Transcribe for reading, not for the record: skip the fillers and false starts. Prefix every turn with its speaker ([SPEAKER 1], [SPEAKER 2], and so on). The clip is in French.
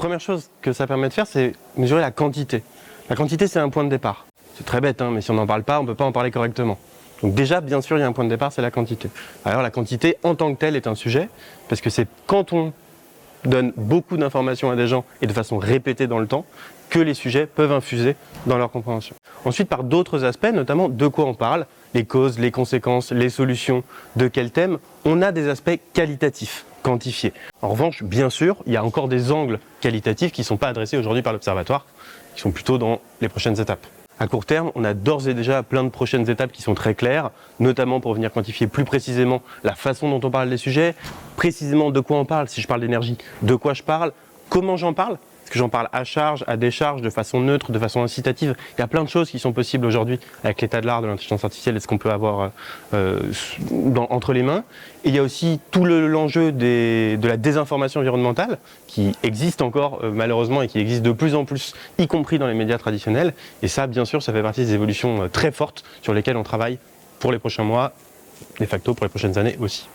[SPEAKER 1] première chose que ça permet de faire, c'est mesurer la quantité. La quantité, c'est un point de départ. C'est très bête, hein, mais si on n'en parle pas, on ne peut pas en parler correctement. Donc déjà, bien sûr, il y a un point de départ, c'est la quantité. Alors la quantité, en tant que telle, est un sujet, parce que c'est quand on donne beaucoup d'informations à des gens et de façon répétée dans le temps, que les sujets peuvent infuser dans leur compréhension. Ensuite, par d'autres aspects, notamment de quoi on parle, les causes, les conséquences, les solutions, de quel thème, on a des aspects qualitatifs, quantifiés. En revanche, bien sûr, il y a encore des angles qualitatifs qui ne sont pas adressés aujourd'hui par l'Observatoire, qui sont plutôt dans les prochaines étapes. À court terme, on a d'ores et déjà plein de prochaines étapes qui sont très claires, notamment pour venir quantifier plus précisément la façon dont on parle des sujets, précisément de quoi on parle, si je parle d'énergie, de quoi je parle, comment j'en parle, est-ce que j'en parle à charge, à décharge, de façon neutre, de façon incitative. Il y a plein de choses qui sont possibles aujourd'hui avec l'état de l'art de l'intelligence artificielle et ce qu'on peut avoir entre les mains. Et il y a aussi tout l'enjeu de la désinformation environnementale qui existe encore malheureusement et qui existe de plus en plus, y compris dans les médias traditionnels. Et ça, bien sûr, ça fait partie des évolutions très fortes sur lesquelles on travaille pour les prochains mois, de facto pour les prochaines années aussi.